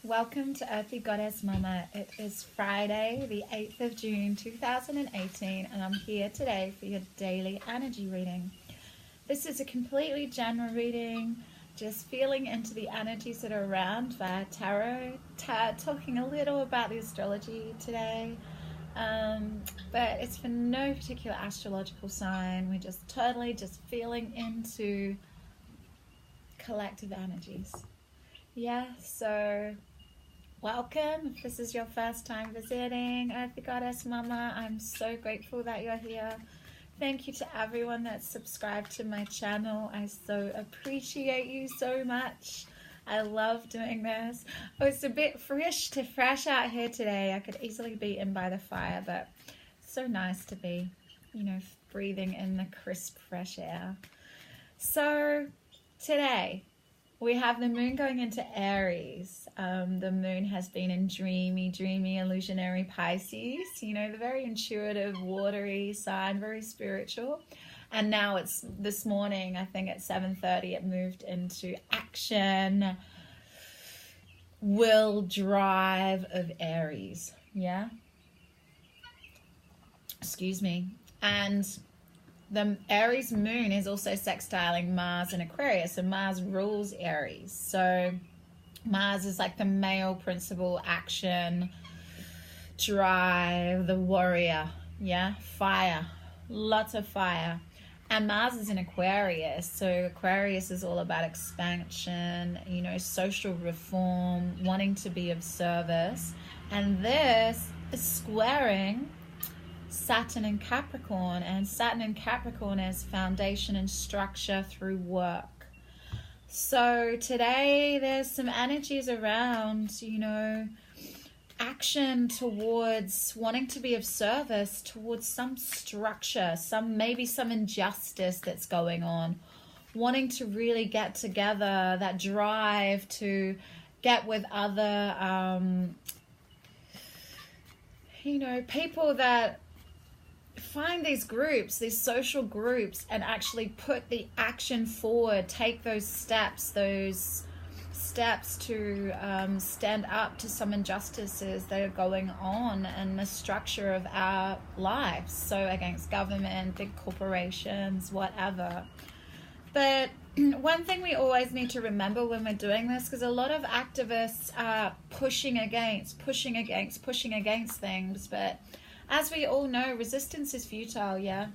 Welcome to Earthy Goddess Mama. It is Friday, the 8th of June, 2018, and I'm here today for your daily energy reading. This is a completely general reading, just feeling into the energies that are around via tarot, talking a little about the astrology today, but it's for no particular astrological sign. We're just totally feeling into collective energies. Yeah, so welcome. If this is your first time visiting Earthy Goddess Mama, I'm so grateful that you're here. Thank you to everyone that's subscribed to my channel. I so appreciate you so much. I love doing this. Oh, it's a bit fresh out here today. I could easily be in by the fire, but it's so nice to be, breathing in the crisp, fresh air. So today, we have the moon going into Aries. The moon has been in dreamy, illusionary Pisces. The very intuitive, watery sign, very spiritual. And now it's this morning, I think at 7:30, it moved into action, will, drive of Aries. Yeah? Excuse me. And the Aries moon is also sextiling Mars in Aquarius, and Mars rules Aries. So Mars is like the male principle, action, drive, the warrior, yeah, fire, lots of fire. And Mars is in Aquarius, so Aquarius is all about expansion, social reform, wanting to be of service. And this is squaring Saturn in Capricorn, and Saturn in Capricorn is foundation and structure through work. So today there's some energies around, action towards wanting to be of service, towards some structure, maybe some injustice that's going on, wanting to really get together, that drive to get with other, people that find these groups, these social groups, and actually put the action forward, take those steps to stand up to some injustices that are going on in the structure of our lives. So against government, big corporations, whatever. But one thing we always need to remember when we're doing this, because a lot of activists are pushing against things, but as we all know, resistance is futile, yeah?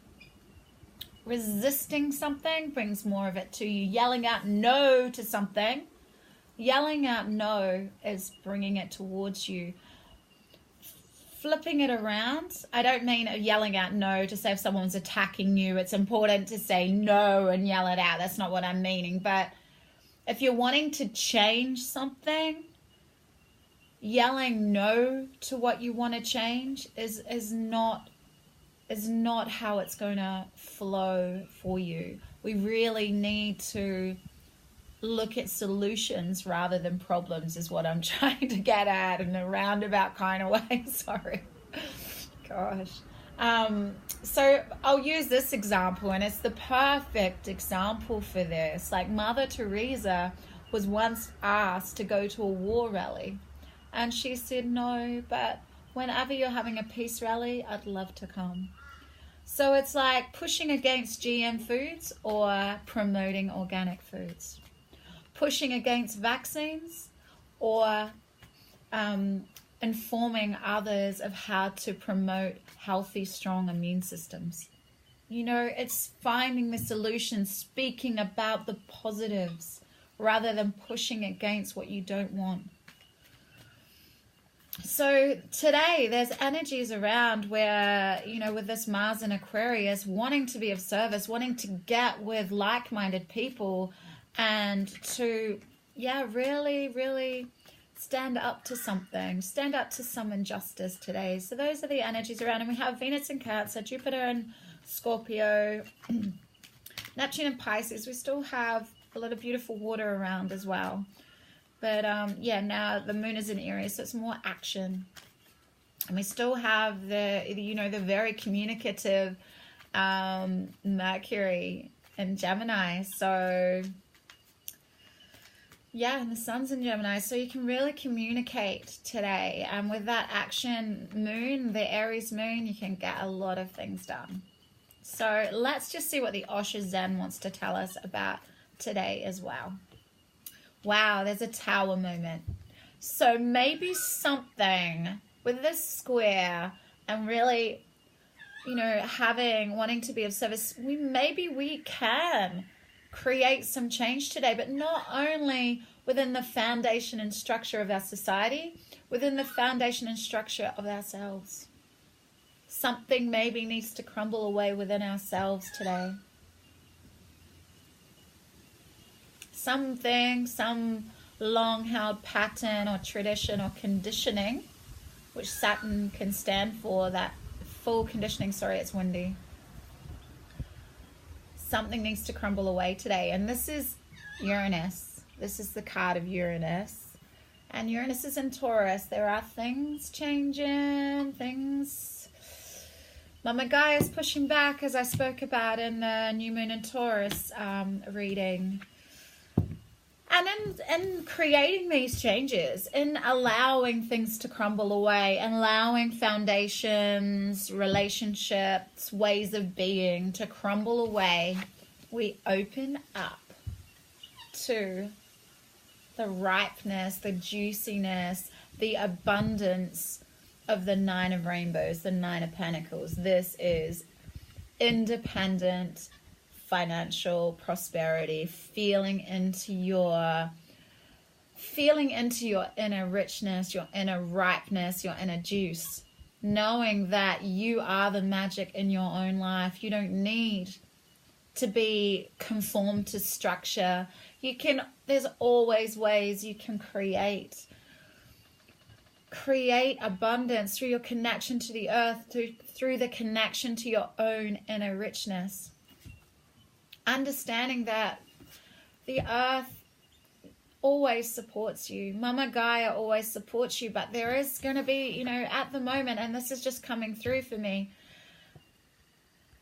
Resisting something brings more of it to you. Yelling out no to something, yelling out no is bringing it towards you. Flipping it around, I don't mean yelling out no to say if someone's attacking you, it's important to say no and yell it out. That's not what I'm meaning. But if you're wanting to change something, yelling no to what you want to change is not how it's going to flow for you. We really need to look at solutions rather than problems, is what I'm trying to get at in a roundabout kind of way. Sorry. Gosh. So I'll use this example, and it's the perfect example for this. Like Mother Teresa was once asked to go to a war rally, and she said, no, but whenever you're having a peace rally, I'd love to come. So it's like pushing against GM foods or promoting organic foods. Pushing against vaccines or informing others of how to promote healthy, strong immune systems. It's finding the solution, speaking about the positives rather than pushing against what you don't want. So today there's energies around where, with this Mars in Aquarius, wanting to be of service, wanting to get with like-minded people and to, really stand up to something, stand up to some injustice today. So those are the energies around. And we have Venus in Cancer, Jupiter in Scorpio, Neptune in Pisces. We still have a lot of beautiful water around as well. But now the moon is in Aries, so it's more action. And we still have the very communicative Mercury in Gemini. So Yeah, and the sun's in Gemini, so you can really communicate today. And with that action moon, the Aries moon, you can get a lot of things done. So let's just see what the oShO ZeN wants to tell us about today as well. Wow, there's a tower moment. So maybe something with this square and really, you know, wanting to be of service, maybe we can create some change today, but not only within the foundation and structure of our society, within the foundation and structure of ourselves. Something maybe needs to crumble away within ourselves today. Something, some long-held pattern or tradition or conditioning, which Saturn can stand for, that full conditioning. Sorry, it's windy. Something needs to crumble away today. And this is Uranus. This is the card of Uranus. And Uranus is in Taurus. There are things changing, things. Mama Gaia is pushing back, as I spoke about in the New Moon in Taurus reading. And in creating these changes, in allowing things to crumble away, and allowing foundations, relationships, ways of being to crumble away, we open up to the ripeness, the juiciness, the abundance of the Nine of Rainbows, the Nine of Pentacles. This is independent financial prosperity, feeling into your inner richness, your inner ripeness, your inner juice, knowing that you are the magic in your own life. You don't need to be conformed to structure. There's always ways you can create abundance through your connection to the earth, through the connection to your own inner richness. Understanding that the earth always supports you. Mama Gaia always supports you, but there is going to be, at the moment, and this is just coming through for me,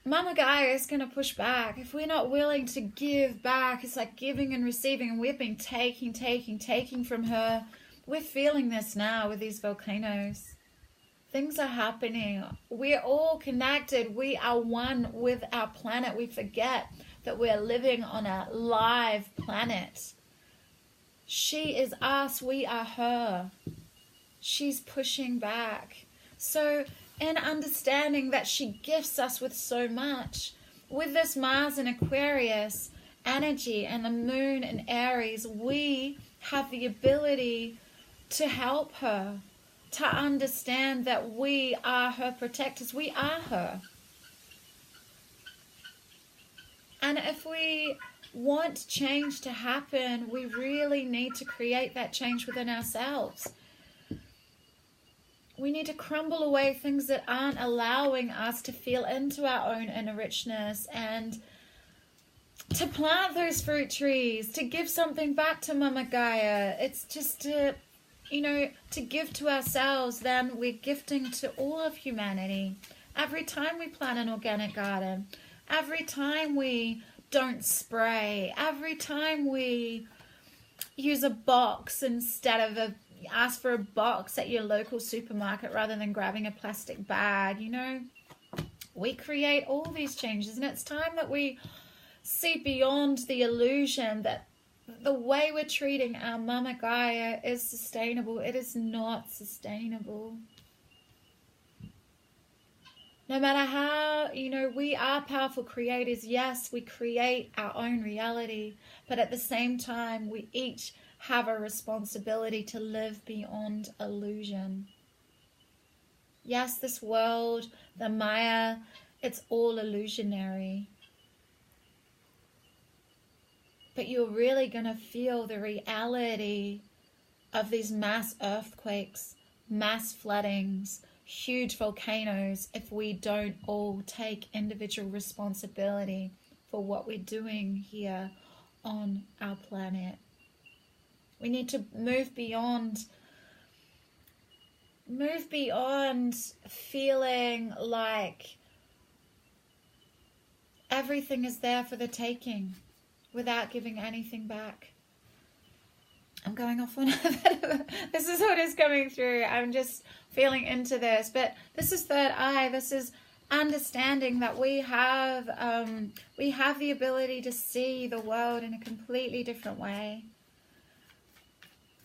Mama Gaia is going to push back. If we're not willing to give back, it's like giving and receiving, and we've been taking from her. We're feeling this now with these volcanoes. Things are happening. We're all connected. We are one with our planet. We forget that we're living on a live planet. She is us, we are her. She's pushing back. So in understanding that she gifts us with so much, with this Mars in Aquarius energy and the moon in Aries, we have the ability to help her, to understand that we are her protectors. We are her. And if we want change to happen, we really need to create that change within ourselves. We need to crumble away things that aren't allowing us to feel into our own inner richness, and to plant those fruit trees, to give something back to Mama Gaia. It's just to give to ourselves, then we're gifting to all of humanity. Every time we plant an organic garden, every time we don't spray, every time we use a box instead of ask for a box at your local supermarket rather than grabbing a plastic bag, we create all these changes. And it's time that we see beyond the illusion that the way we're treating our Mama Gaia is sustainable. It is not sustainable. No matter how, we are powerful creators. Yes, we create our own reality. But at the same time, we each have a responsibility to live beyond illusion. Yes, this world, the Maya, it's all illusionary. But you're really going to feel the reality of these mass earthquakes, mass floodings, huge volcanoes if we don't all take individual responsibility for what we're doing here on our planet. We need to move beyond feeling like everything is there for the taking without giving anything back. I'm going off on a bit of this is what is coming through. I'm just feeling into this. But this is third eye. This is understanding that we have the ability to see the world in a completely different way.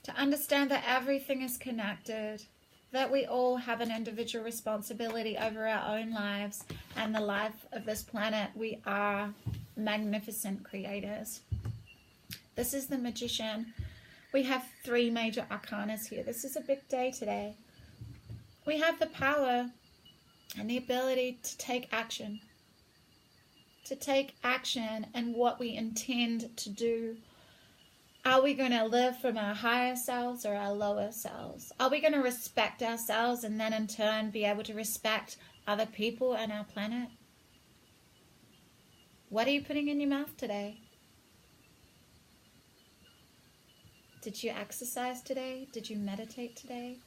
To understand that everything is connected. That we all have an individual responsibility over our own lives and the life of this planet. We are magnificent creators. This is the Magician. We have 3 major arcanas here. This is a big day today. We have the power and the ability to take action. To take action and what we intend to do. Are we going to live from our higher selves or our lower selves? Are we going to respect ourselves and then in turn be able to respect other people and our planet? What are you putting in your mouth today? Did you exercise today? Did you meditate today?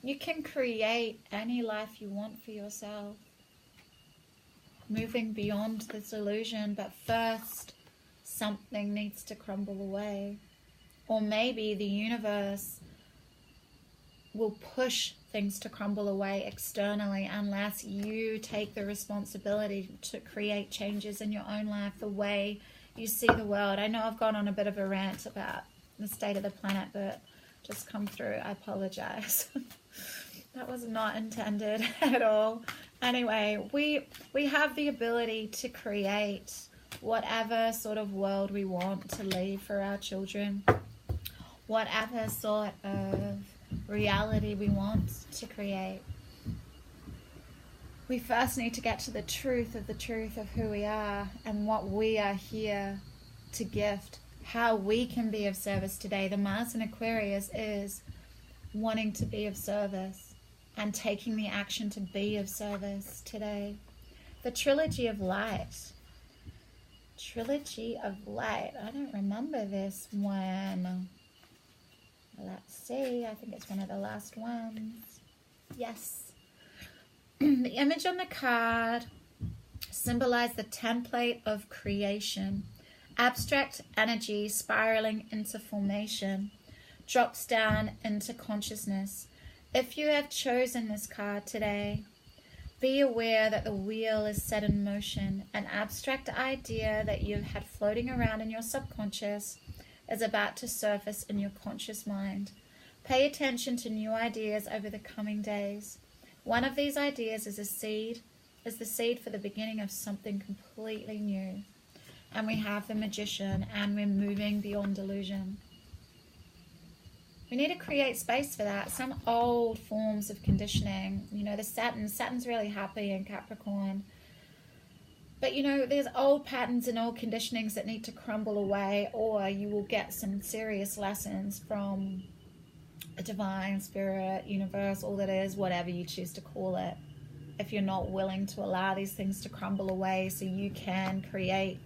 You can create any life you want for yourself. Moving beyond this illusion, but first something needs to crumble away. Or maybe the universe will push things to crumble away externally unless you take the responsibility to create changes in your own life, the way you see the world. I know I've gone on a bit of a rant about the state of the planet, but just come through. I apologize. That was not intended at all. Anyway, we have the ability to create whatever sort of world we want to leave for our children, whatever sort of reality we want to create. We first need to get to the truth of who we are and what we are here to gift, how we can be of service today. The Mars in Aquarius is wanting to be of service and taking the action to be of service today. The Trilogy of Light. Trilogy of Light. I don't remember this one. Let's see. I think it's one of the last ones. Yes. The image on the card symbolized the template of creation. Abstract energy spiraling into formation. Drops down into consciousness. If you have chosen this card today, be aware that the wheel is set in motion. An abstract idea that you've had floating around in your subconscious is about to surface in your conscious mind. Pay attention to new ideas over the coming days. One of these ideas is the seed for the beginning of something completely new. And we have the Magician, and we're moving beyond delusion. We need to create space for that. Some old forms of conditioning, the Saturn's really happy in Capricorn. But there's old patterns and old conditionings that need to crumble away, or you will get some serious lessons from a divine spirit, universe, all that is, whatever you choose to call it. If you're not willing to allow these things to crumble away so you can create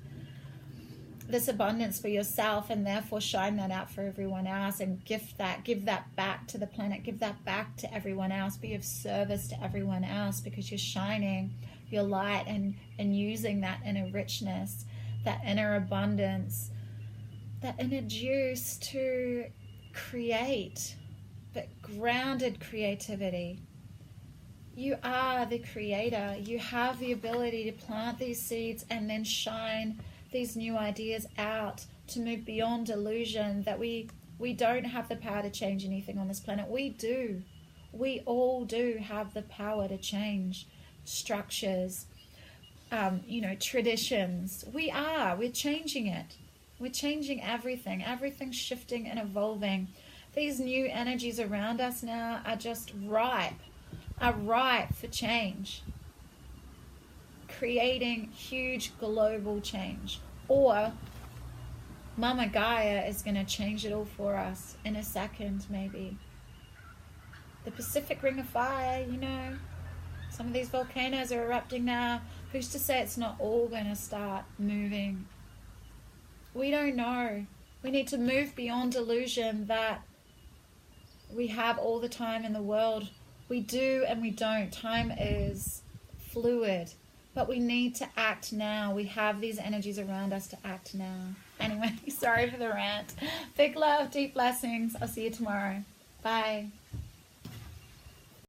this abundance for yourself and therefore shine that out for everyone else and give that back to the planet, give that back to everyone else, be of service to everyone else because you're shining your light and using that inner richness, that inner abundance, that inner juice to create, but grounded creativity. You are the creator. You have the ability to plant these seeds and then shine these new ideas out to move beyond delusion that we don't have the power to change anything on this planet. We do. We all do have the power to change structures, traditions. We're changing it. We're changing everything. Everything's shifting and evolving. These new energies around us now are just ripe for change. Creating huge global change, or Mama Gaia is going to change it all for us in a second, maybe. The Pacific Ring of Fire, some of these volcanoes are erupting now. Who's to say it's not all going to start moving? We don't know. We need to move beyond delusion that we have all the time in the world. We do and we don't. Time is fluid. But we need to act now. We have these energies around us to act now. Anyway, sorry for the rant. Big love, deep blessings. I'll see you tomorrow. Bye.